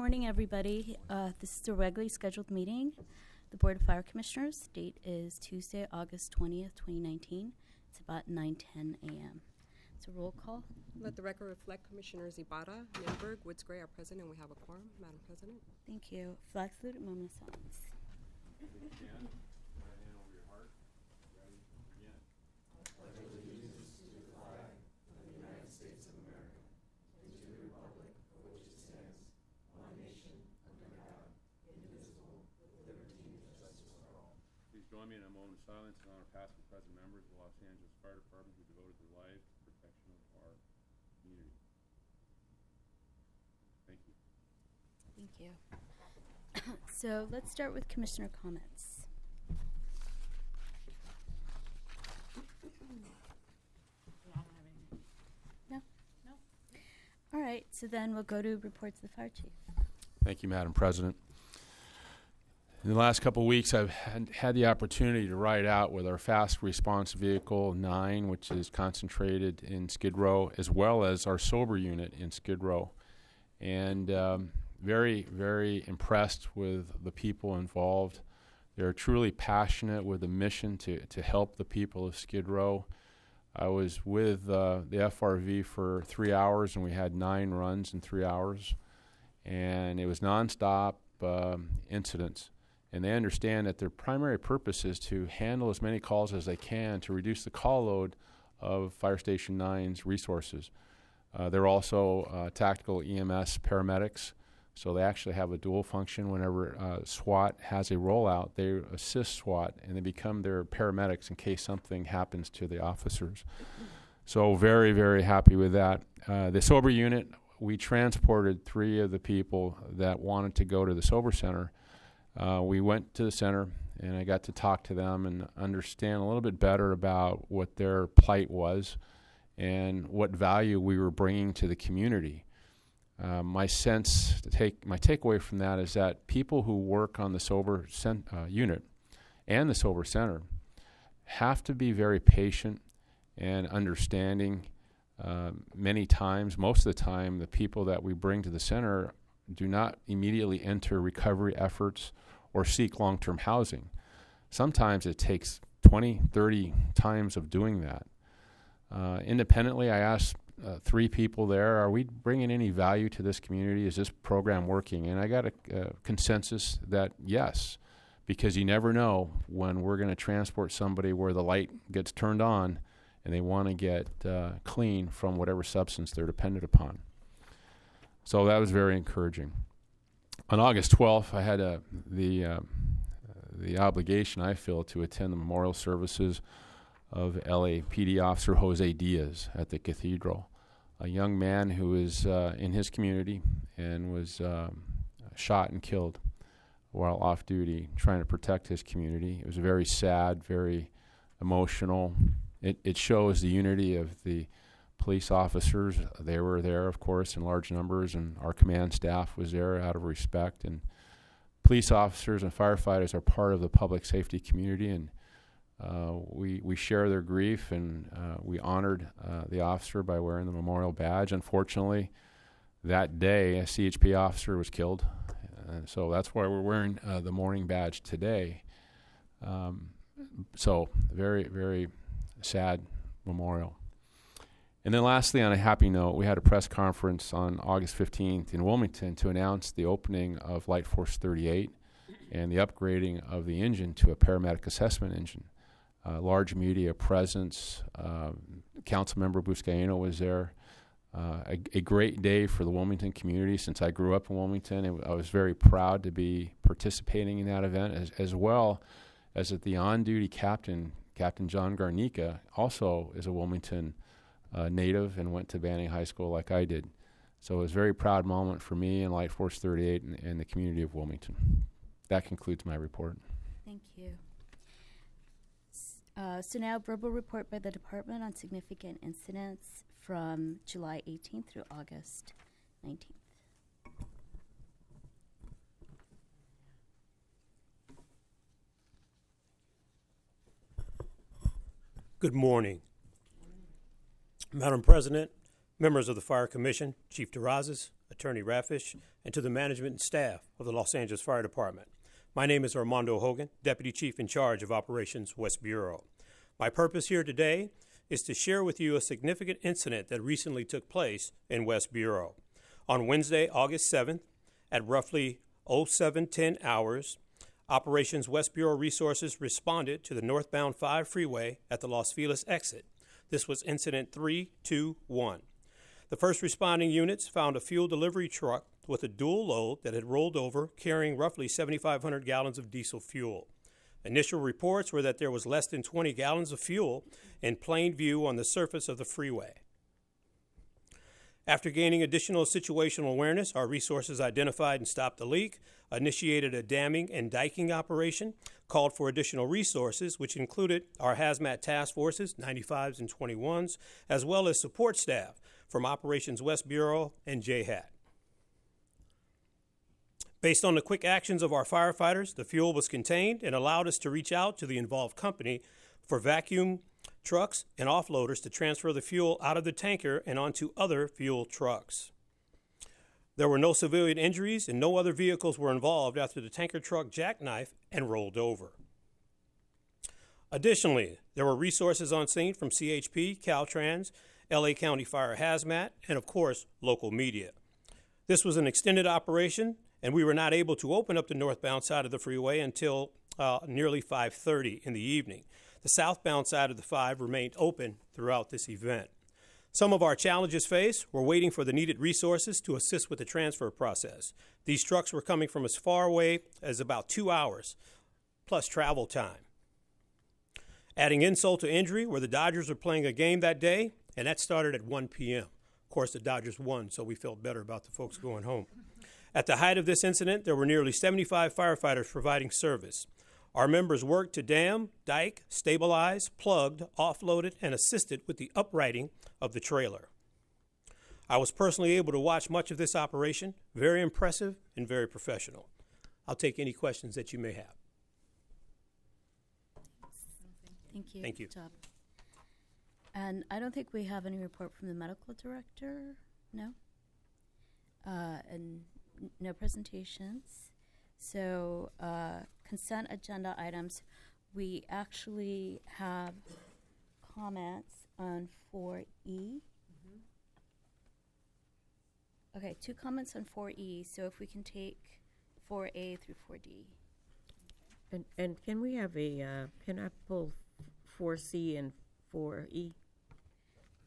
morning, everybody. This is a regularly scheduled meeting. The Board of Fire Commissioners. Date is Tuesday, August 20th, 2019. It's about 9:10 a.m. It's a roll call. Let the record reflect Commissioners Ibarra, Lindbergh, Woods Gray are present, and we have a quorum. Madam President. Thank you. Flag salute, a moment of silence. Join me in a moment of silence in honor of past and present members of the Los Angeles Fire Department who devoted their lives to the protection of our community. Thank you. Thank you. So let's start with Commissioner comments. No? No. All right, so then we'll go to reports of the fire chief. Thank you, Madam President. In the last couple of weeks, I've had the opportunity to ride out with our fast response vehicle 9, which is concentrated in Skid Row, as well as our sober unit in Skid Row. And very, very impressed with the people involved. They're truly passionate with the mission to help the people of Skid Row. I was with the FRV for 3 hours, and we had 9 runs in 3 hours. And it was nonstop incidents. And they understand that their primary purpose is to handle as many calls as they can to reduce the call load of Fire Station 9's resources. They're also tactical EMS paramedics, so they actually have a dual function. Whenever SWAT has a rollout, they assist SWAT, and they become their paramedics in case something happens to the officers. So very, very happy with that. The sober unit, we transported 3 of the people that wanted to go to the sober center. We went to the center, and I got to talk to them and understand a little bit better about what their plight was and what value we were bringing to the community. My takeaway from that is that people who work on the sober unit and the sober center have to be very patient and understanding. Many times, most of the time, the people that we bring to the center do not immediately enter recovery efforts or seek long-term housing. Sometimes it takes 20, 30 times of doing that. Independently, I asked 3 people there, are we bringing any value to this community? Is this program working? And I got a consensus that yes, because you never know when we're going to transport somebody where the light gets turned on and they want to get clean from whatever substance they're dependent upon. So that was very encouraging. On August 12th, I had the obligation, I feel, to attend the memorial services of LAPD officer Jose Diaz at the Cathedral, a young man who is in his community and was shot and killed while off duty trying to protect his community. It was very sad, very emotional. It shows the unity of the police officers. They were there, of course, in large numbers, and our command staff was there out of respect. And police officers and firefighters are part of the public safety community, and we share their grief, and we honored the officer by wearing the memorial badge. Unfortunately, that day, a CHP officer was killed, so that's why we're wearing the mourning badge today. So very, very sad memorial. And then lastly, on a happy note, we had a press conference on August 15th in Wilmington to announce the opening of Light Force 38 and the upgrading of the engine to a paramedic assessment engine. Large media presence. Councilmember Buscaino was there. A great day for the Wilmington community. Since I grew up in Wilmington, I was very proud to be participating in that event, as well as that the on-duty captain, Captain John Garnica, also is a Wilmington native and went to Banning High School like I did. So it was a very proud moment for me and Light Force 38 and the community of Wilmington. That concludes my report. Thank you. So now verbal report by the department on significant incidents from July 18th through August 19th. Good morning. Madam President, members of the Fire Commission, Chief Terrazas, Attorney Raffish, and to the management and staff of the Los Angeles Fire Department. My name is Armando Hogan, Deputy Chief in charge of Operations West Bureau. My purpose here today is to share with you a significant incident that recently took place in West Bureau. On Wednesday, August 7th, at roughly 07:10 hours, Operations West Bureau resources responded to the northbound 5 freeway at the Los Feliz exit. This was incident 321. The first responding units found a fuel delivery truck with a dual load that had rolled over, carrying roughly 7,500 gallons of diesel fuel. Initial reports were that there was less than 20 gallons of fuel in plain view on the surface of the freeway. After gaining additional situational awareness, our resources identified and stopped the leak, initiated a damming and diking operation, called for additional resources, which included our hazmat task forces, 95s and 21s, as well as support staff from Operations West Bureau and JHAT. Based on the quick actions of our firefighters, the fuel was contained and allowed us to reach out to the involved company for vacuum trucks and offloaders to transfer the fuel out of the tanker and onto other fuel trucks. There were no civilian injuries and no other vehicles were involved after the tanker truck jackknifed and rolled over. Additionally, there were resources on scene from CHP, Caltrans, LA County Fire Hazmat, and of course, local media. This was an extended operation, and we were not able to open up the northbound side of the freeway until nearly 5:30 in the evening. The southbound side of the 5 remained open throughout this event. Some of our challenges faced were waiting for the needed resources to assist with the transfer process. These trucks were coming from as far away as about 2 hours, plus travel time. Adding insult to injury were the Dodgers were playing a game that day, and that started at 1 p.m. Of course, the Dodgers won, so we felt better about the folks going home. At the height of this incident, there were nearly 75 firefighters providing service. Our members worked to dam, dike, stabilize, plugged, offloaded, and assisted with the uprighting of the trailer. I was personally able to watch much of this operation, very impressive and very professional. I'll take any questions that you may have. Thank you. Thank you. Good job. And I don't think we have any report from the medical director. No? And no presentations. So consent agenda items. We actually have comments on 4E. Okay, 2 comments on 4E. So if we can take 4A through 4D. And can we have can I pull 4C and 4E?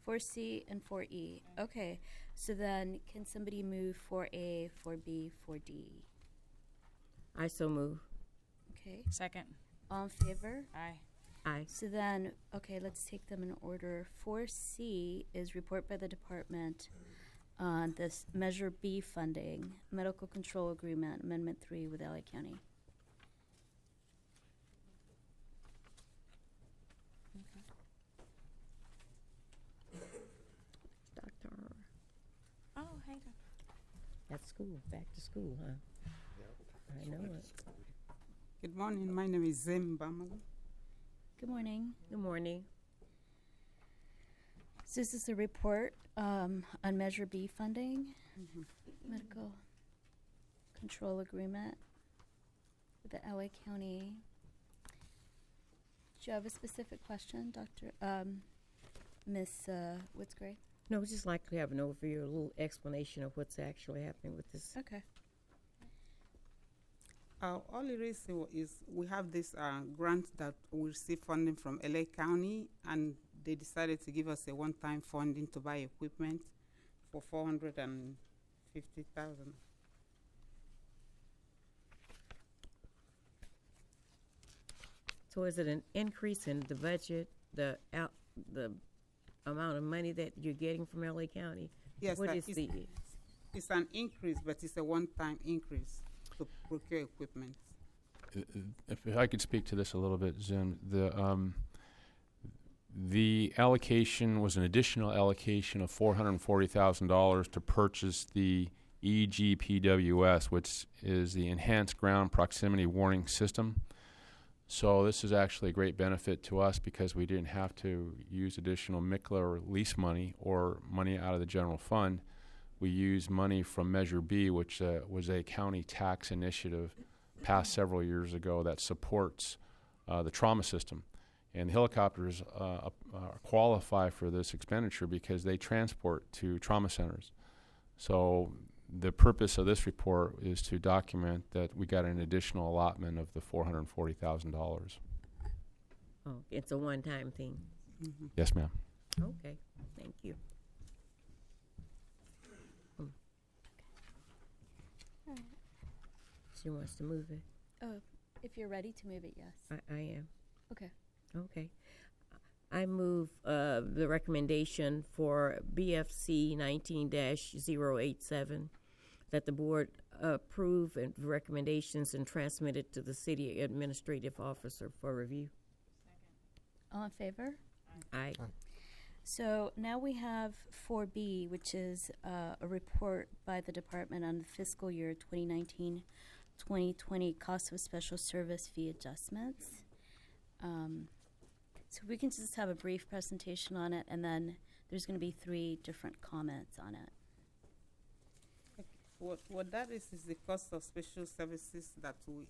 4C and 4E. Okay, so then can somebody move 4A, 4B, 4D? I so move. Okay, Second. all in favor? Aye. Aye. So then, okay, let's take them in order. 4C is report by the department on this Measure B funding, medical control agreement, Amendment 3 with LA County. Doctor. Oh, hey, Doctor. At school, back to school, huh? I know it. Good morning. My name is Zim Bamalu. Good morning. Good morning. So this is the report on Measure B funding, medical control agreement with the LA County. Do you have a specific question, Dr. Ms. Woodsgray? No, just like to have an overview, a little explanation of what's actually happening with this. Okay. All it is we have this grant that we receive funding from LA County, and they decided to give us a one-time funding to buy equipment for $450,000. So is it an increase in the budget, the amount of money that you're getting from LA County? Yes, What that is it's an increase, but it's a one-time increase to procure equipment. If I could speak to this a little bit, Zim, the allocation was an additional allocation of $440,000 to purchase the EGPWS, which is the Enhanced Ground Proximity Warning System. So this is actually a great benefit to us because we didn't have to use additional MICLA or lease money or money out of the general fund. we use money from Measure B, which was a county tax initiative passed several years ago that supports the trauma system. And the helicopters qualify for this expenditure because they transport to trauma centers. So the purpose of this report is to document that we got an additional allotment of the $440,000. Oh, it's a one-time thing. Yes, ma'am. Okay, thank you. All right. She wants to move it. Oh, if you're ready to move it, yes. I am. Okay. Okay. I move the recommendation for BFC 19-087 that the board approve and recommendations and transmit it to the city administrative officer for review. All in favor? Aye. So now we have 4B, which is a report by the department on the fiscal year 2019-2020 cost of special service fee adjustments. So we can just have a brief presentation on it, and then there's going to be 3 different comments on it. What that is the cost of special services that we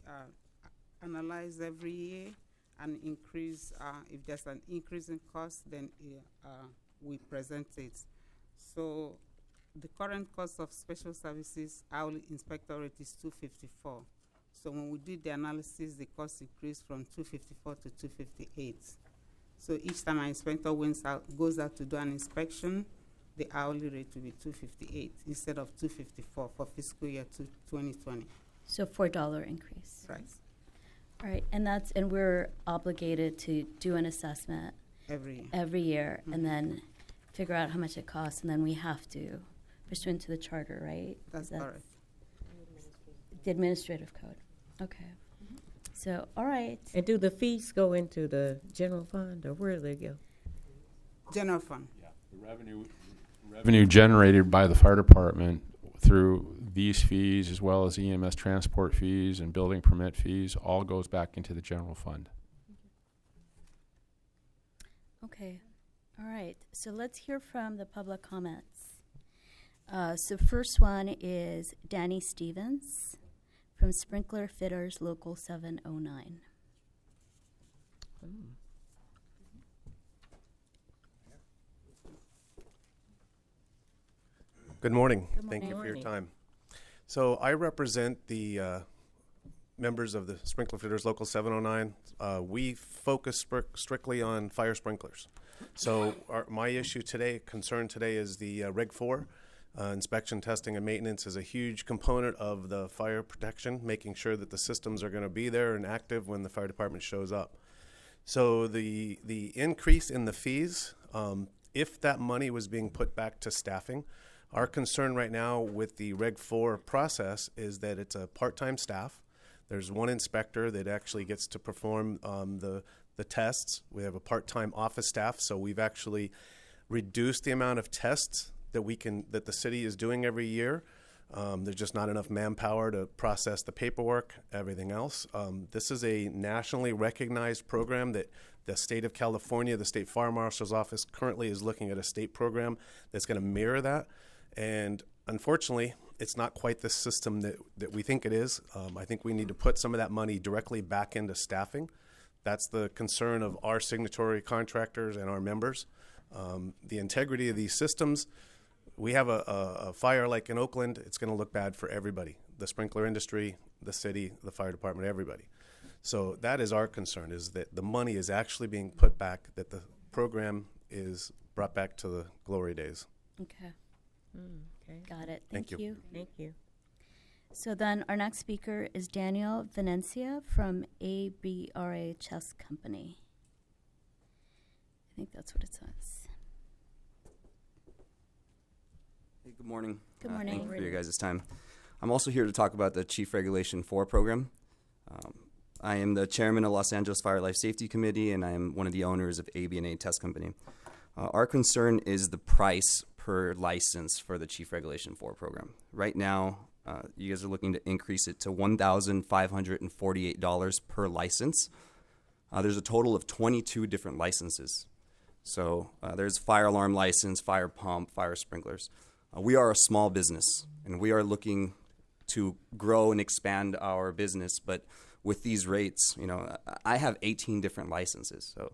analyze every year and increase. If there's an increase in cost, then we present it. So the current cost of special services hourly inspector rate is $254. So when we did the analysis, the cost increased from $254 to $258. So each time an inspector goes out to do an inspection, the hourly rate will be $258 instead of $254 for fiscal year 2020. So $4 increase. Right. All right, and we're obligated to do an assessment Every year. and then figure out how much it costs, and then we have to pursuant to the charter, right? That's correct. The administrative code. Okay. So, all right. And do the fees go into the general fund, or where do they go? General fund. Yeah, the revenue generated by the fire department through these fees, as well as EMS transport fees and building permit fees, all goes back into the general fund. Okay. All right. So let's hear from the public comments. So first one is Danny Stevens from Sprinkler Fitters Local 709. Good morning. Good Thank you for morning. your time. So I represent the members of the Sprinkler Fitters Local 709. We focus strictly on fire sprinklers. So my concern today is the Reg 4. Inspection, testing, and maintenance is a huge component of the fire protection, making sure that the systems are going to be there and active when the fire department shows up. So the increase in the fees, if that money was being put back to staffing, our concern right now with the Reg 4 process is that it's a part-time staff. There's one inspector that actually gets to perform the tests. We have a part-time office staff, so we've actually reduced the amount of tests that the city is doing every year. There's just not enough manpower to process the paperwork, everything else. This is a nationally recognized program that the state of California, the state fire marshal's office currently is looking at a state program that's going to mirror that. And unfortunately, it's not quite the system that we think it is. I think we need to put some of that money directly back into staffing. That's the concern of our signatory contractors and our members. The integrity of these systems, we have a fire like in Oakland, it's going to look bad for everybody, the sprinkler industry, the city, the fire department, everybody. So that is our concern, is that the money is actually being put back, that the program is brought back to the glory days. Okay. Okay. Got it. Thank Thank you. you. Thank you. So then our next speaker is Daniel Venencia from ABRA Chess Company. I think that's what it says. Hey, good morning. Good morning. Thank you for your guys' time. I'm also here to talk about the Chief Regulation 4 program. I am the chairman of Los Angeles Fire Life Safety Committee, and I am one of the owners of ABNA Test Company. Our concern is the price per license for the Chief Regulation 4 program. Right now, you guys are looking to increase it to $1,548 per license. There's a total of 22 different licenses. So there's fire alarm license, fire pump, fire sprinklers. We are a small business, and we are looking to grow and expand our business. But with these rates, I have 18 different licenses. So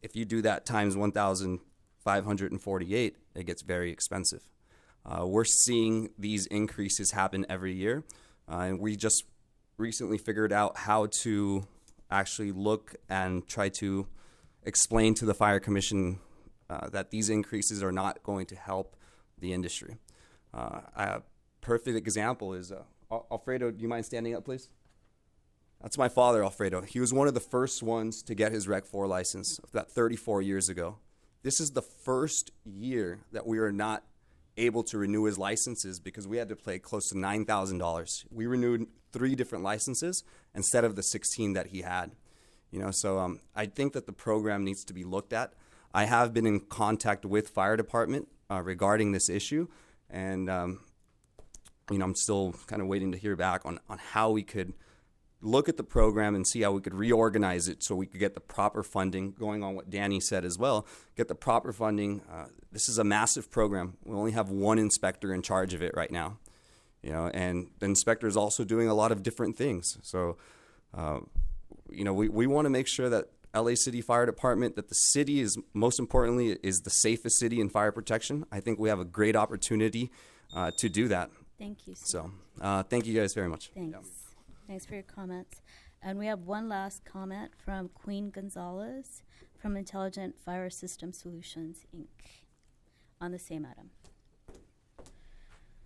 if you do that times 1,548, it gets very expensive. We're seeing these increases happen every year. And we just recently figured out how to actually look and try to explain to the Fire Commission that these increases are not going to help the industry. A perfect example is, Alfredo, do you mind standing up, please? That's my father, Alfredo. He was one of the first ones to get his Reg 4 license about 34 years ago. This is the first year that we are not able to renew his licenses because we had to pay close to $9,000. We renewed 3 different licenses instead of the 16 that he had. So I think that the program needs to be looked at. I have been in contact with fire department regarding this issue, and I'm still kind of waiting to hear back on how we could look at the program and see how we could reorganize it so we could get the proper funding, going on what Danny said as well, get the proper funding. This is a massive program. We only have one inspector in charge of it right now, and the inspector is also doing a lot of different things. So, we want to make sure that LA City Fire Department, that the city is, most importantly, is the safest city in fire protection. I think we have a great opportunity to do that. Thank you. So, thank you guys very much. Thanks. Yeah. Thanks for your comments. And we have one last comment from Queen Gonzalez from Intelligent Fire System Solutions, Inc. on the same item.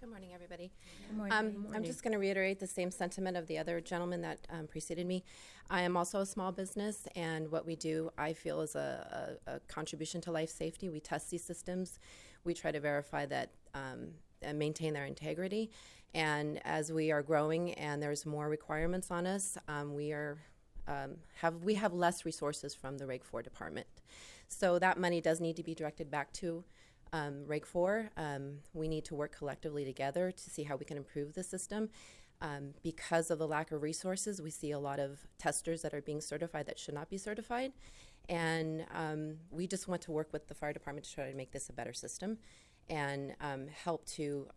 Good morning, everybody. Good morning. I'm just going to reiterate the same sentiment of the other gentleman that preceded me. I am also a small business, and what we do, I feel, is a contribution to life safety. We test these systems. We try to verify that and maintain their integrity. And as we are growing and there's more requirements on us, we have less resources from the Reg 4 department. So that money does need to be directed back to Reg 4. We need to work collectively together to see how we can improve the system. Because of the lack of resources, we see a lot of testers that are being certified that should not be certified. And we just want to work with the fire department to try to make this a better system and help to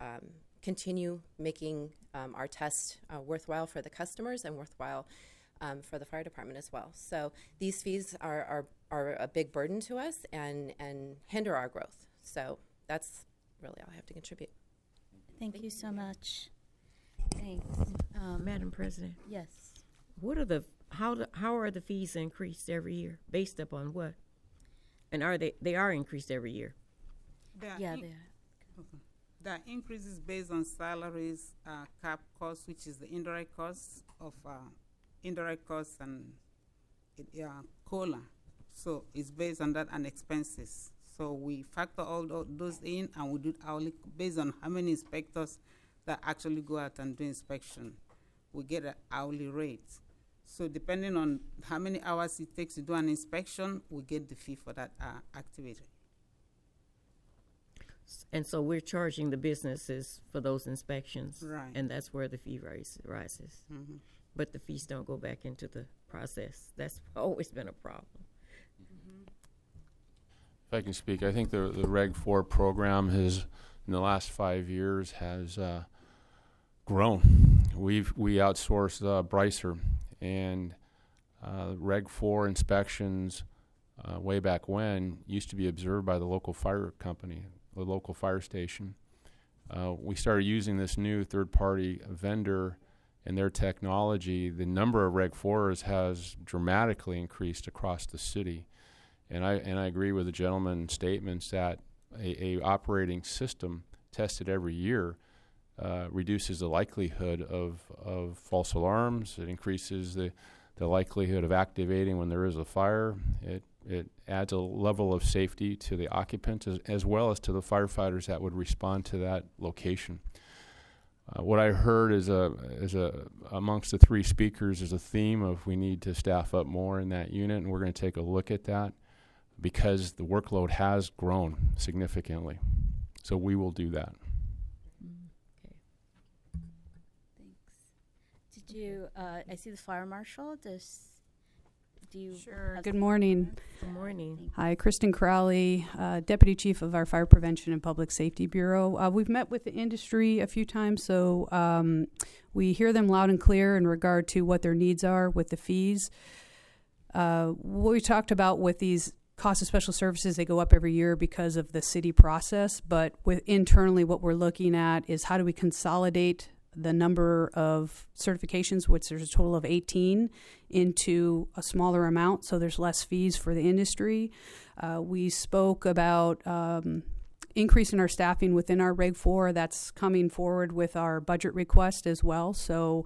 continue making our tests worthwhile for the customers and worthwhile for the fire department as well. So these fees are a big burden to us and hinder our growth. So that's really all I have to contribute. Thank you so much. Thanks. Madam President, Yes. what are how are the fees increased every year? Based upon what? And they are increased every year? Yeah, they are. The increase is based on salaries, cap costs, which is the indirect costs of indirect costs and COLA. So it's based on that and expenses. So we factor all those in, and we do hourly based on how many inspectors that actually go out and do inspection. We get an hourly rate. So depending on how many hours it takes to do an inspection, we get the fee for that activity. And so we're charging the businesses for those inspections. Right. And that's where the fee rises. Mm-hmm. But the fees don't go back into the process. That's always been a problem. If I can speak, I think the Reg 4 program has, in the last 5 years, has grown. We outsourced Brycer, and Reg 4 inspections way back when used to be observed by the local fire company, the local fire station. We started using this new third-party vendor and their technology. The number of Reg 4s has dramatically increased across the city. And I agree with the gentleman's statements that a operating system tested every year reduces the likelihood of false alarms. It increases the likelihood of activating when there is a fire. It adds a level of safety to the occupants as well as to the firefighters that would respond to that location. What I heard is amongst the 3 speakers is a theme of we need to staff up more in that unit, and we're going to take a look at that because the workload has grown significantly. So we will do that. Okay. Thanks. Did you, I see the fire marshal. do you? Sure. have Good some- morning. Good morning. Hi, Kristen Crowley, Deputy Chief of our Fire Prevention and Public Safety Bureau. We've met with the industry a few times, so we hear them loud and clear in regard to what their needs are with the fees. What we talked about with these cost of special services, they go up every year because of the city process, but internally what we're looking at is how do we consolidate the number of certifications, which there's a total of 18, into a smaller amount so there's less fees for the industry. We spoke about increasing our staffing within our Reg 4. That's coming forward with our budget request as well. So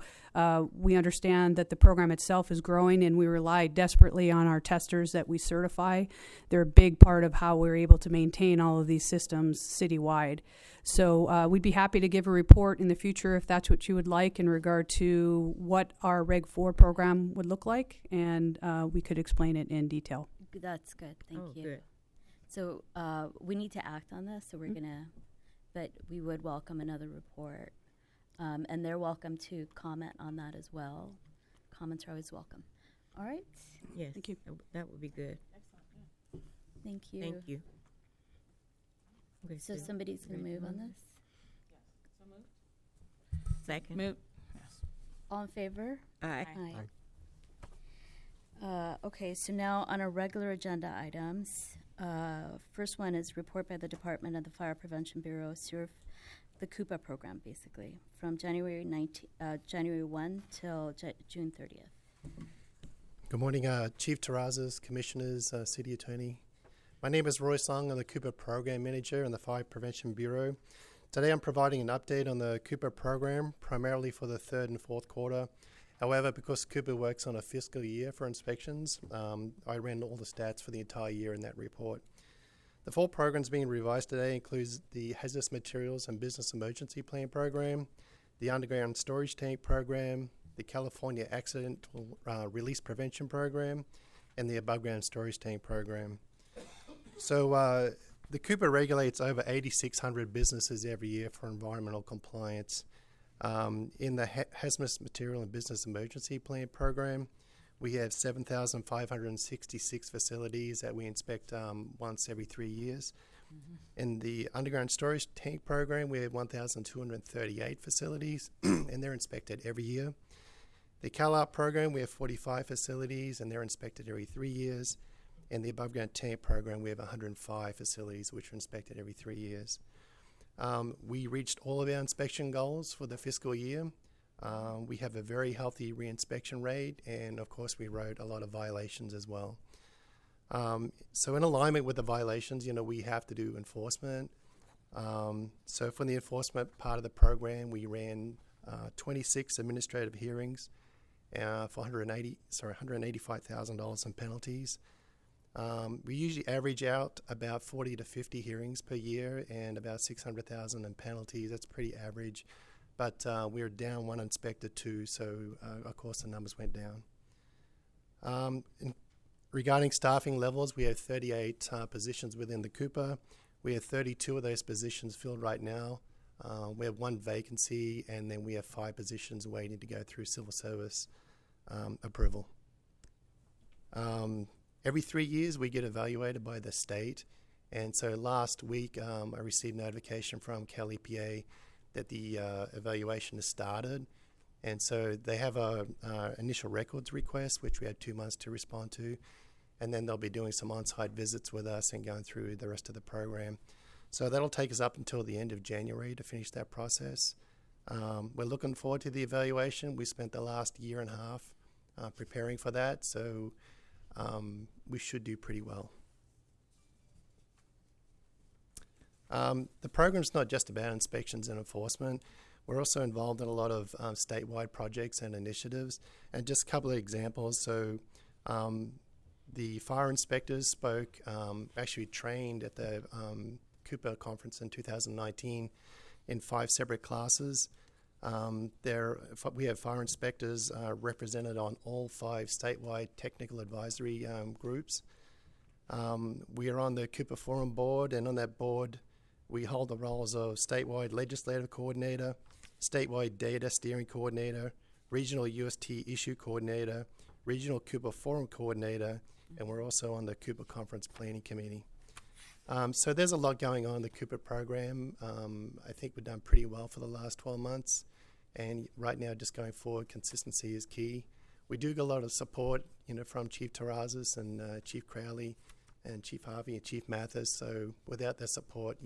we understand that the program itself is growing, and we rely desperately on our testers that we certify. They're a big part of how we're able to maintain all of these systems citywide. So we'd be happy to give a report in the future if that's what you would like in regard to what our Reg 4 program would look like, and we could explain it in detail. That's good. Thank you. Good. So we need to act on this. So we're gonna, but we would welcome another report, and they're welcome to comment on that as well. Comments are always welcome. All right. Yes. Thank you. That would be good. Thank you. Thank you. Okay, So somebody's gonna move on this. Second. Move. All in favor? Aye. Okay, so now on our regular agenda items, first one is report by the Department of the Fire Prevention Bureau, serve the CUPA program, basically, from January 1 till June 30th. Good morning, Chief Terrazas, Commissioners, City Attorney. My name is Roy Song. I'm the CUPA Program Manager in the Fire Prevention Bureau. Today I'm providing an update on the CUPA program, primarily for the third and fourth quarter. However, because CUPA works on a fiscal year for inspections, I ran all the stats for the entire year in that report. The full programs being revised today includes the Hazardous Materials and Business Emergency Plan Program, the Underground Storage Tank Program, the California Accidental Release Prevention Program, and the Above Ground Storage Tank Program. So the CUPA regulates over 8,600 businesses every year for environmental compliance. In the Hazardous Material and Business Emergency Plan Program, we have 7,566 facilities that we inspect once every 3 years. In the Underground Storage Tank Program, we have 1,238 facilities, and they're inspected every year. The CalArp program, we have 45 facilities, and they're inspected every 3 years. In the Above Ground Tank program, we have 105 facilities, which are inspected every 3 years. We reached all of our inspection goals for the fiscal year. We have a very healthy reinspection rate, and of course, we wrote a lot of violations as well. So in alignment with the violations, we have to do enforcement. So for the enforcement part of the program, we ran 26 administrative hearings for $185,000 in penalties. We usually average out about 40 to 50 hearings per year and about $600,000 in penalties. That's pretty average, but we were down one inspector too, so of course the numbers went down. Regarding staffing levels, we have 38 positions within the CUPA. We have 32 of those positions filled right now. We have one vacancy, and then we have 5 positions waiting to go through civil service approval. Every 3 years, we get evaluated by the state. And so last week, I received notification from Cal EPA that the evaluation has started. And so they have a initial records request, which we had 2 months to respond to. And then they'll be doing some on-site visits with us and going through the rest of the program. So that'll take us up until the end of January to finish that process. We're looking forward to the evaluation. We spent the last year and a half preparing for that. So we should do pretty well. The program's not just about inspections and enforcement. We're also involved in a lot of statewide projects and initiatives. And just a couple of examples. So the fire inspectors spoke, actually trained at the CUPA conference in 2019 in 5 separate classes. We have fire inspectors represented on all 5 statewide technical advisory groups. We are on the CUPA Forum board, and on that board, we hold the roles of statewide legislative coordinator, statewide data steering coordinator, regional UST issue coordinator, Regional Cooper Forum Coordinator, and we're also on the Cooper Conference Planning Committee. So there's a lot going on in the Cooper program. I think we've done pretty well for the last 12 months. And right now, just going forward, consistency is key. We do get a lot of support, from Chief Terrazas and Chief Crowley and Chief Harvey and Chief Mathis. So without their support,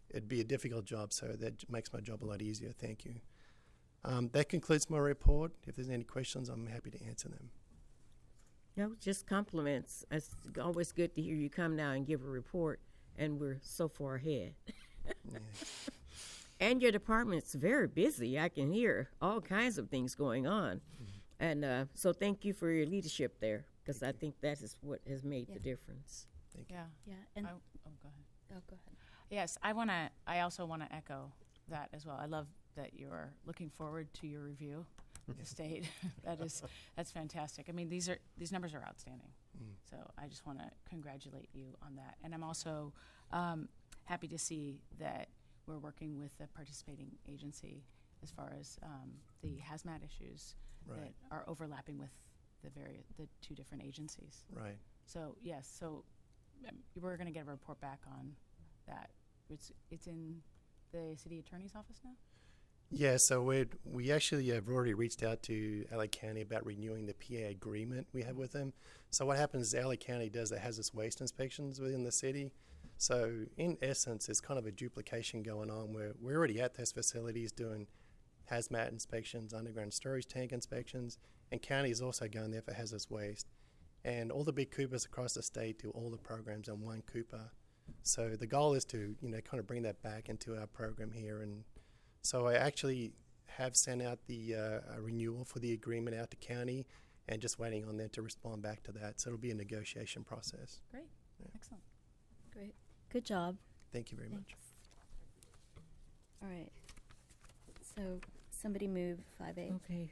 it'd be a difficult job. So that makes my job a lot easier. Thank you. That concludes my report. If there's any questions, I'm happy to answer them. No, just compliments. It's always good to hear you come now and give a report, and we're so far ahead. Yeah. And your department's very busy. I can hear all kinds of things going on. And so thank you for your leadership there, because I think that is what has made the difference. Thank you. Yeah, and go ahead. oh, go ahead. Yes, I also want to echo that as well. I love that you're looking forward to your review with the state. That's fantastic. I mean, these numbers are outstanding. So I just want to congratulate you on that. And I'm also happy to see that we're working with the participating agency as far as the hazmat issues that are overlapping with the two different agencies. Right. So yes, we're going to get a report back on that. It's in the city attorney's office now? Yeah, so we actually have already reached out to LA County about renewing the PA agreement we have with them. So what happens is LA County does the hazardous waste inspections within the city. So in essence, it's kind of a duplication going on where we're already at those facilities doing hazmat inspections, underground storage tank inspections, and county is also going there for hazardous waste. And all the big Coopers across the state do all the programs in one Cooper. So the goal is to, kind of bring that back into our program here. And so I actually have sent out the renewal for the agreement out to county and just waiting on them to respond back to that. So it'll be a negotiation process. Great. Yeah. Excellent. Great. Good job. Thank you very much. All right. So somebody move 5A. Okay.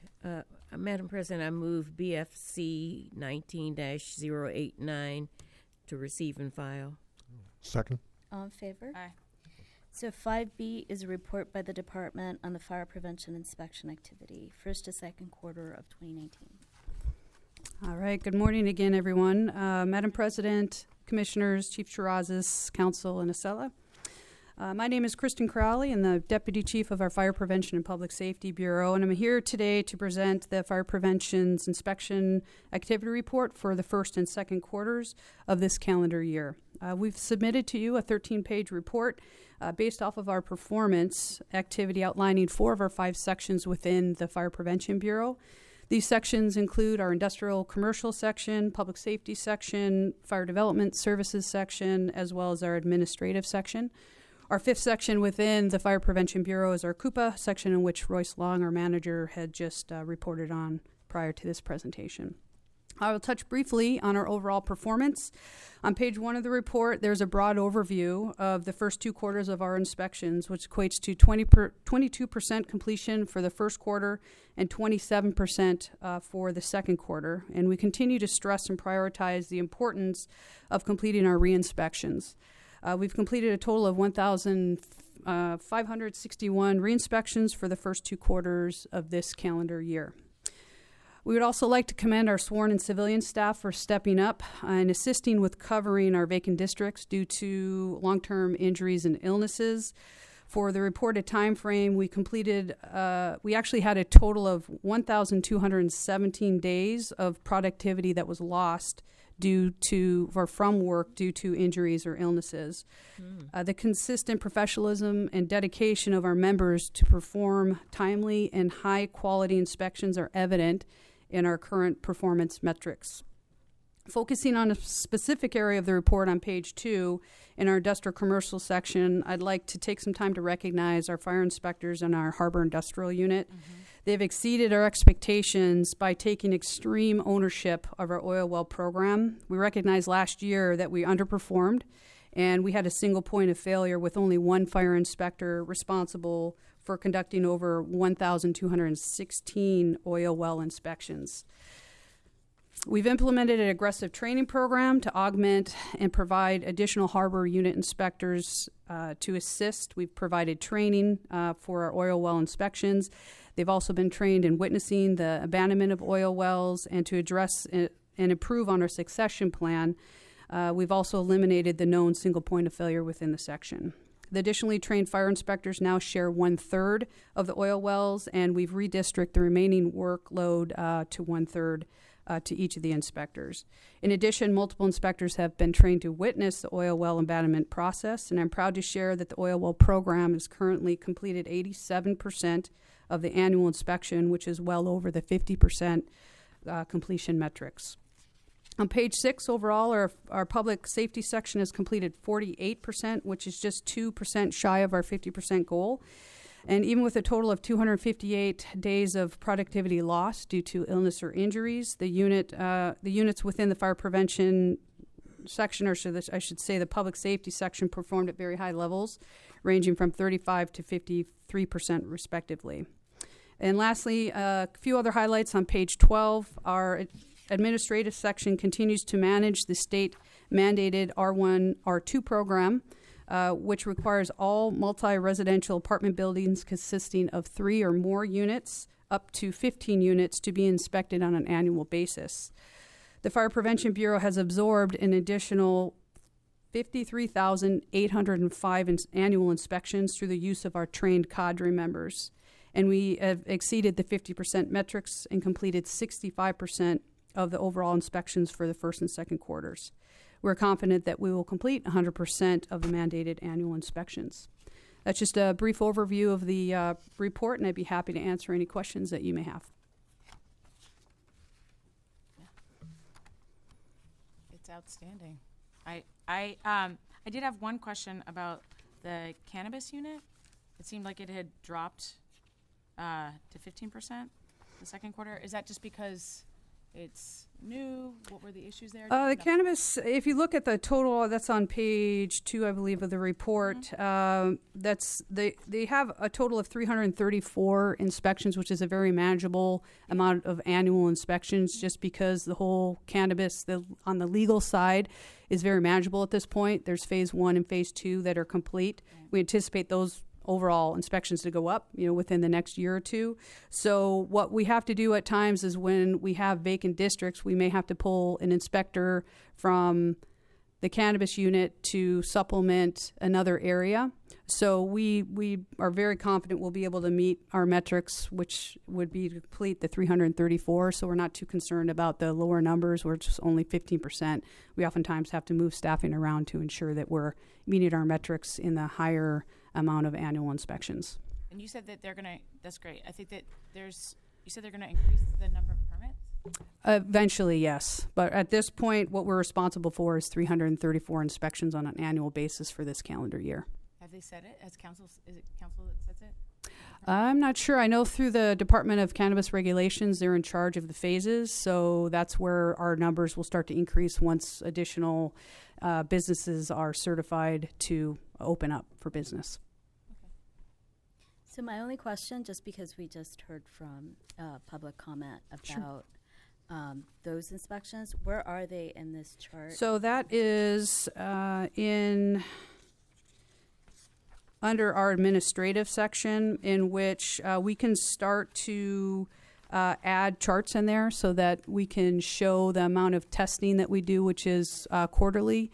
Madam President, I move BFC 19-089 to receive and file. Second. All in favor? Aye. So 5B is a report by the department on the fire prevention inspection activity, first to second quarter of 2019. All right. Good morning again, everyone. Madam President, Commissioners, Chief Terrazas, Council, and Acela. My name is Kristen Crowley. I'm the Deputy Chief of our Fire Prevention and Public Safety Bureau, and I'm here today to present the Fire Prevention's Inspection Activity Report for the first and second quarters of this calendar year. We've submitted to you a 13-page report based off of our performance activity outlining 4 of our 5 sections within the Fire Prevention Bureau. These sections include our industrial commercial section, public safety section, fire development services section, as well as our administrative section. Our 5th section within the Fire Prevention Bureau is our CUPA section, in which Royce Long, our manager, had just reported on prior to this presentation. I will touch briefly on our overall performance. On page 1 of the report, there's a broad overview of the first 2 quarters of our inspections, which equates to 22% completion for the first quarter and 27% for the second quarter. And we continue to stress and prioritize the importance of completing our re-inspections. We've completed a total of 1,561 re-inspections for the first 2 quarters of this calendar year. We would also like to commend our sworn and civilian staff for stepping up and assisting with covering our vacant districts due to long-term injuries and illnesses. For the reported time frame, we actually had a total of 1,217 days of productivity that was lost from work due to injuries or illnesses. The consistent professionalism and dedication of our members to perform timely and high-quality inspections are evident in our current performance metrics. Focusing on a specific area of the report on page 2, in our industrial commercial section, I'd like to take some time to recognize our fire inspectors and our harbor industrial unit. They've exceeded our expectations by taking extreme ownership of our oil well program. We recognized last year that we underperformed, and we had a single point of failure with only 1 fire inspector responsible for conducting over 1,216 oil well inspections. We've implemented an aggressive training program to augment and provide additional harbor unit inspectors to assist. We've provided training for our oil well inspections. They've also been trained in witnessing the abandonment of oil wells and to address and improve on our succession plan. We've also eliminated the known single point of failure within the section. The additionally trained fire inspectors now share 1/3 of the oil wells, and we've redistricted the remaining workload to 1/3 to each of the inspectors. In addition, multiple inspectors have been trained to witness the oil well abandonment process, and I'm proud to share that the oil well program has currently completed 87% of the annual inspection, which is well over the 50% completion metrics. On page 6, overall, our public safety section has completed 48%, which is just 2% shy of our 50% goal. And even with a total of 258 days of productivity lost due to illness or injuries, the units within the fire prevention section, or I should say the public safety section, performed at very high levels, ranging from 35 to 53% respectively. And lastly, a few other highlights on page 12. Our administrative section continues to manage the state-mandated R1, R2 program, which requires all multi-residential apartment buildings consisting of 3 or more units, up to 15 units, to be inspected on an annual basis. The Fire Prevention Bureau has absorbed an additional 53,805 annual inspections through the use of our trained cadre members. And we have exceeded the 50% metrics and completed 65% of the overall inspections for the first and second quarters. We're confident that we will complete 100% of the mandated annual inspections. That's just a brief overview of the report, and I'd be happy to answer any questions that you may have. It's outstanding. I did have one question about the cannabis unit. It seemed like it had dropped to 15% the second quarter. Is that just because it's new? What were the issues there? The cannabis, if you look at the total, that's on page 2, I believe, of the report. They have a total of 334 inspections, which is a very manageable amount of annual inspections, just because the whole cannabis on the legal side is very manageable at this point. There's phase 1 and phase 2 that are complete. We anticipate those overall inspections to go up, within the next year or two. So what we have to do at times is when we have vacant districts, we may have to pull an inspector from the cannabis unit to supplement another area. So we are very confident we'll be able to meet our metrics, which would be to complete the 334. So we're not too concerned about the lower numbers, where it's only 15%. We oftentimes have to move staffing around to ensure that we're meeting our metrics in the higher amount of annual inspections. And you said that they're going to, that's great. I think that you said they're going to increase the number of permits? Eventually, yes. But at this point, what we're responsible for is 334 inspections on an annual basis for this calendar year. Have they said it? Is it council that says it? I'm not sure. I know through the Department of Cannabis Regulations, they're in charge of the phases. So that's where our numbers will start to increase once additional businesses are certified to open up for business. So my only question, just because we just heard from public comment about those inspections, where are they in this chart? So that is under our administrative section, in which we can start to add charts in there so that we can show the amount of testing that we do, which is quarterly.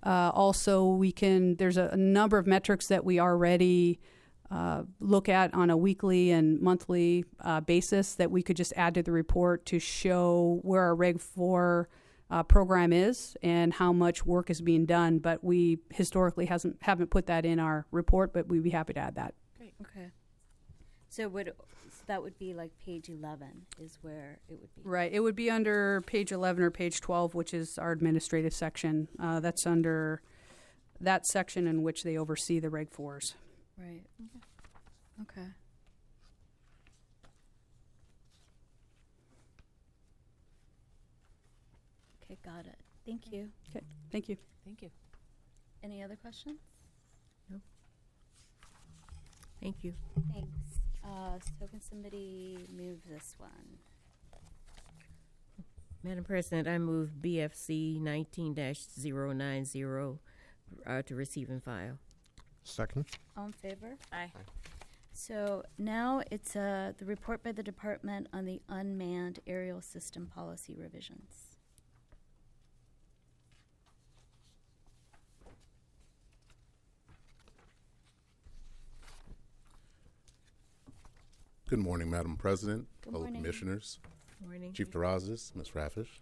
Also, there's a number of metrics that we already look at on a weekly and monthly basis that we could just add to the report to show where our Reg 4 program is and how much work is being done. But we historically haven't put that in our report, but we'd be happy to add that. Great. Okay. So that would be like page 11 is where it would be. Right. It would be under page 11 or page 12, which is our administrative section. That's under that section in which they oversee the Reg 4s. Right. Okay. Okay, got it. Thank you. Okay, thank you. Thank you. Any other questions? No. Thank you. Thanks. So can somebody move this one? Madam President, I move BFC 19-090 to receive and file. Second. All in favor? Aye. So now it's the report by the department on the unmanned aerial system policy revisions. Good morning, Madam President, Good fellow morning. commissioners, Morning. Chief Terrazas, Ms. Raffish.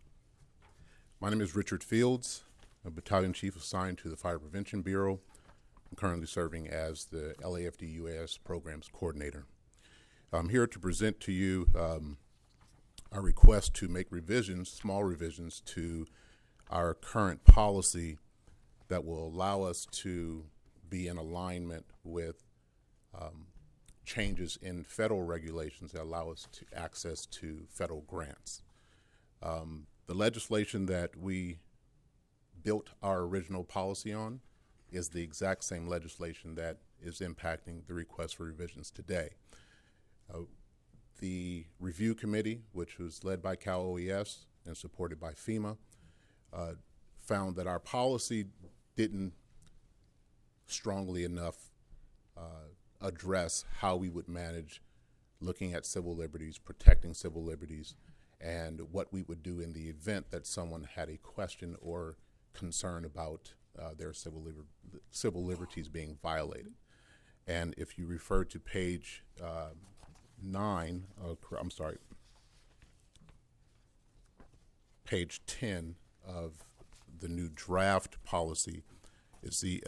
My name is Richard Fields, a battalion chief assigned to the Fire Prevention Bureau. I'm currently serving as the LAFD UAS Programs Coordinator. I'm here to present to you our request to make revisions, small revisions, to our current policy that will allow us to be in alignment with changes in federal regulations that allow us to access to federal grants. The legislation that we built our original policy on is the exact same legislation that is impacting the request for revisions today. The review committee, which was led by Cal OES and supported by FEMA, found that our policy didn't strongly enough address how we would manage looking at civil liberties, protecting civil liberties, and what we would do in the event that someone had a question or concern about their civil liberties being violated. And if you refer to page 9, page 10 of the new draft policy is the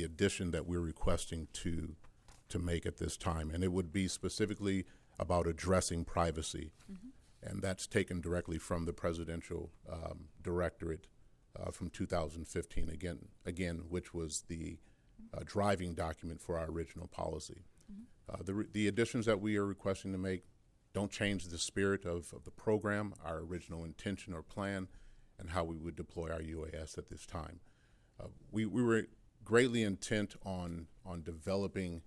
addition that we're requesting to make at this time, and it would be specifically about addressing privacy, and that's taken directly from the Presidential Directorate from 2015, again, which was the driving document for our original policy. The additions that we are requesting to make don't change the spirit of the program, our original intention or plan, and how we would deploy our UAS at this time. We were greatly intent on developing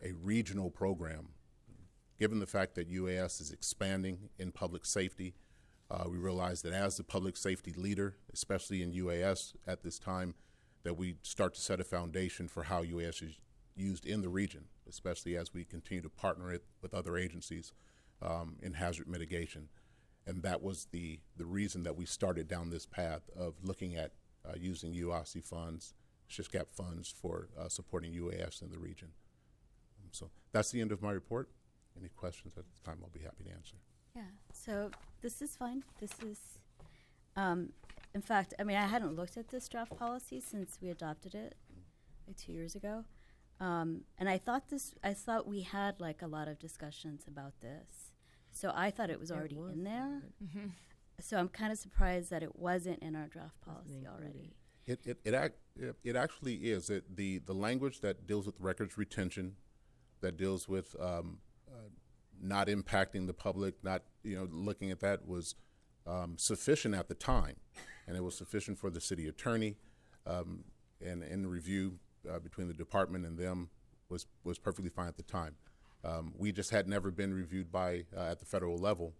a regional program. Given the fact that UAS is expanding in public safety, we realized that as the public safety leader, especially in UAS at this time, that we start to set a foundation for how UAS is used in the region, especially as we continue to partner it with other agencies in hazard mitigation. And that was the reason that we started down this path of looking at using UOSI funds, SHISCAP funds for supporting UAS in the region. So that's the end of my report. Any questions at this time, I'll be happy to answer. Yeah, so this is fine. This is, in fact, I mean, I hadn't looked at this draft policy since we adopted it like 2 years ago. And I thought we had like a lot of discussions about this. So I thought it was already in there. So I'm kind of surprised that it wasn't in our draft policy already. It actually is. The language that deals with records retention, that deals with not impacting the public, not looking at that, was sufficient at the time, and it was sufficient for the city attorney, and in review between the department and them was perfectly fine at the time. We just had never been reviewed by at the federal level,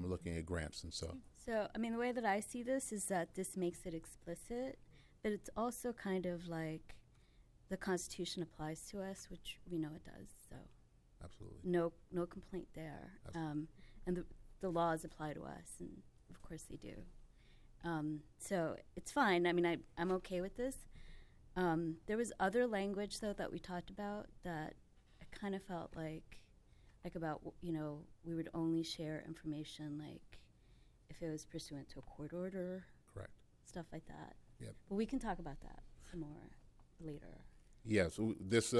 looking at grants, and so. So I mean, the way that I see this is that this makes it explicit, but it's also kind of like the Constitution applies to us, which we know it does. So. Absolutely. No complaint there. And the laws apply to us, and of course they do. So it's fine. I mean, I'm okay with this. There was other language, though, that we talked about that I kind of felt like about, we would only share information, like, if it was pursuant to a court order. Correct. Stuff like that. Yep. But we can talk about that some more later. Yes, this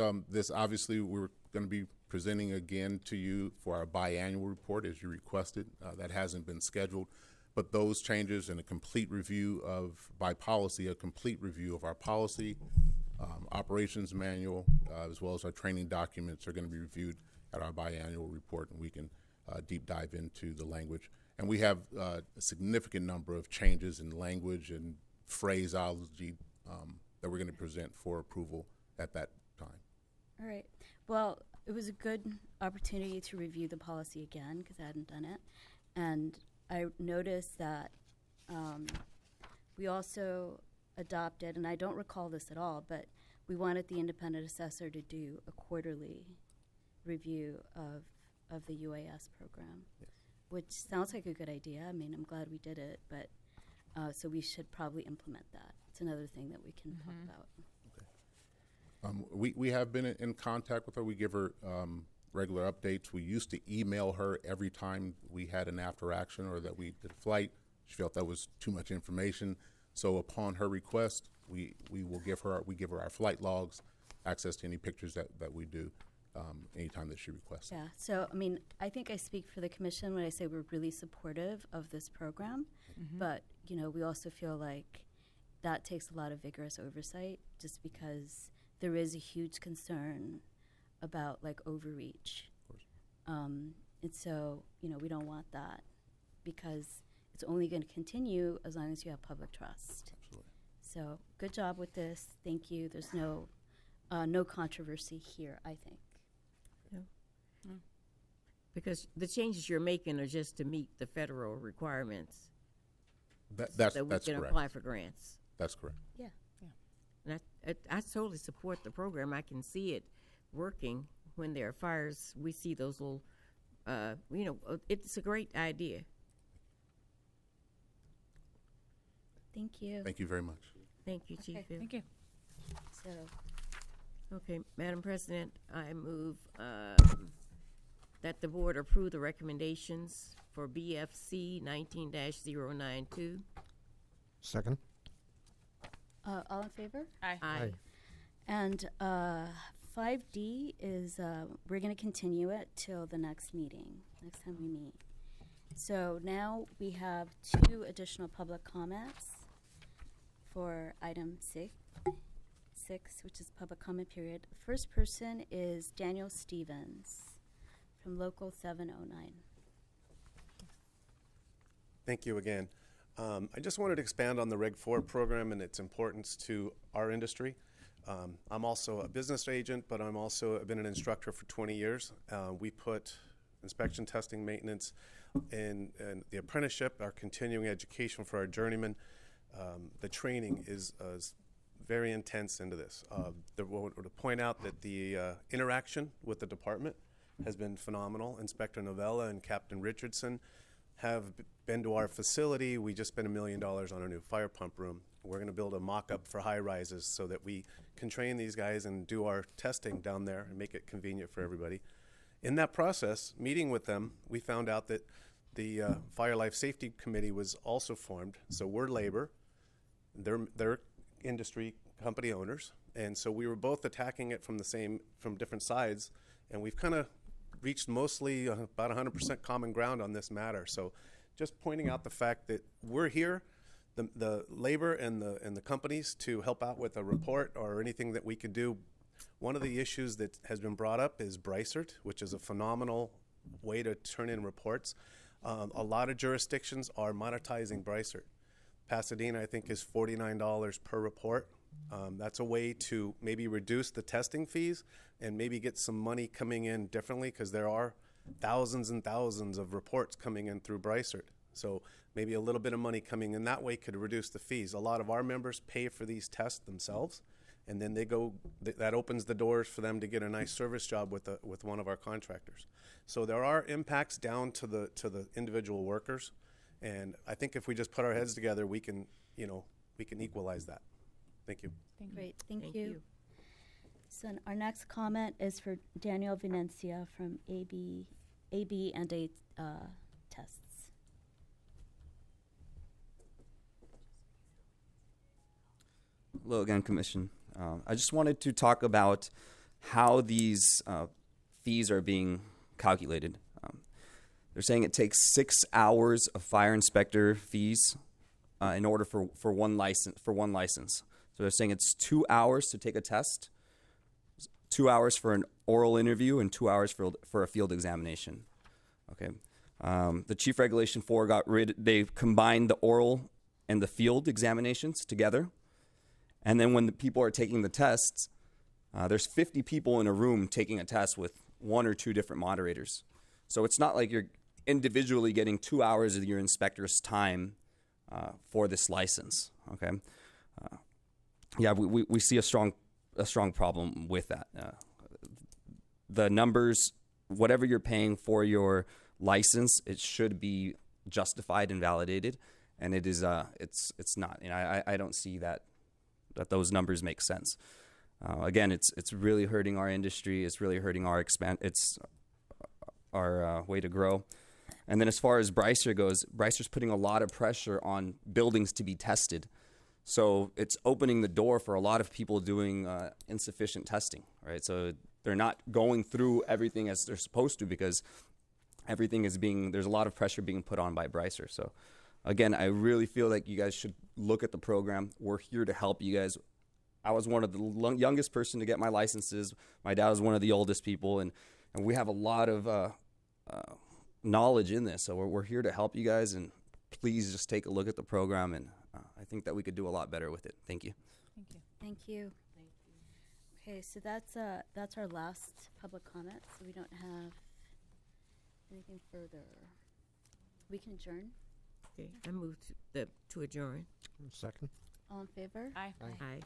obviously we're going to be presenting again to you for our biannual report as you requested. That hasn't been scheduled, but those changes and a complete review by policy, a complete review of our policy, operations manual, as well as our training documents are going to be reviewed at our biannual report, and we can deep dive into the language. And we have a significant number of changes in language and phraseology that we're going to present for approval at that time. All right. Well, it was a good opportunity to review the policy again because I hadn't done it. And I noticed that we also adopted, and I don't recall this at all, but we wanted the independent assessor to do a quarterly review of the UAS program, which sounds like a good idea. I mean, I'm glad we did it, but so we should probably implement that. It's another thing that we can talk about. We have been in contact with her. We give her regular updates. We used to email her every time we had an after action or that we did a flight. She felt that was too much information. So upon her request, we give her our flight logs, access to any pictures that we do anytime that she requests. Yeah, so I mean, I think I speak for the commission when I say we're really supportive of this program, but you know, we also feel like that takes a lot of vigorous oversight, just because there is a huge concern about like overreach, and so you know, we don't want that because it's only going to continue as long as you have public trust. Absolutely. So good job with this. Thank you. There's no controversy here, I think. Because the changes you're making are just to meet the federal requirements. That's so that we can correct. apply for grants. That's correct. Yeah. And I totally support the program. I can see it working when there are fires. We see those little, it's a great idea. Thank you. Thank you very much. Thank you, Chief. Okay. Thank you. So, Okay, Madam President, I move that the board approve the recommendations for BFC 19-092. Second. all in favor? Aye. And 5D is we're going to continue it till the next meeting, next time we meet. So now we have 2 additional public comments for item 6, which is public comment period. The first person is Daniel Stevens from Local 709. Thank you again. I just wanted to expand on the Reg 4 program and its importance to our industry. I'm also a business agent, but I've been an instructor for 20 years. We put inspection, testing, maintenance, and the apprenticeship, our continuing education for our journeymen. The training is very intense into this. To point out that the interaction with the department has been phenomenal. Inspector Novella and Captain Richardson have been to our facility. We just spent $1 million on a new fire pump room. We're going to build a mock-up for high rises so that we can train these guys and do our testing down there and make it convenient for everybody. In that process, meeting with them, we found out that the Fire Life Safety Committee was also formed. So we're labor, they're industry company owners, and so we were both attacking it from different sides, and we've kind of reached mostly about 100% common ground on this matter. So just pointing out the fact that we're here, the labor and the companies, to help out with a report or anything that we could do. One of the issues that has been brought up is Bricert, which is a phenomenal way to turn in reports. A lot of jurisdictions are monetizing Bricert. Pasadena, I think, is $49 per report. That's a way to maybe reduce the testing fees and maybe get some money coming in differently, because there are thousands and thousands of reports coming in through Bricert. So maybe a little bit of money coming in that way could reduce the fees. A lot of our members pay for these tests themselves, and then that opens the doors for them to get a nice service job with one of our contractors. So there are impacts down to the individual workers, and I think if we just put our heads together, we can equalize that. Thank you. Great, thank you. So our next comment is for Daniel Venencia from AB and A Tests. Hello again, Commission. I just wanted to talk about how these fees are being calculated. They're saying it takes 6 hours of fire inspector fees in order for one license. So they're saying it's 2 hours to take a test, 2 hours for an oral interview, and 2 hours for a field examination. Okay. The Chief Regulation 4 they combined the oral and the field examinations together. And then when the people are taking the tests, there's 50 people in a room taking a test with 1 or 2 different moderators. So it's not like you're individually getting 2 hours of your inspector's time for this license. Okay, yeah, we see a strong problem with that. The numbers, whatever you're paying for your license, it should be justified and validated, and it is it's not. You know, I don't see that those numbers make sense. Again, it's really hurting our industry. It's really hurting our our way to grow. And then as far as Brycer goes, Brycer's putting a lot of pressure on buildings to be tested. So it's opening the door for a lot of people doing insufficient testing, right? So they're not going through everything as they're supposed to because everything is there's a lot of pressure being put on by Brycer. So again, I really feel like you guys should look at the program. We're here to help you guys. I was one of the youngest person to get my licenses. My dad was one of the oldest people, and we have a lot of knowledge in this. So we're here to help you guys, and please just take a look at the program, and I think that we could do a lot better with it. Thank you. Thank you. Thank you. Okay, so that's our last public comment. So we don't have anything further. We can adjourn. Okay, I move to adjourn. Second. All in favor? Aye. Aye.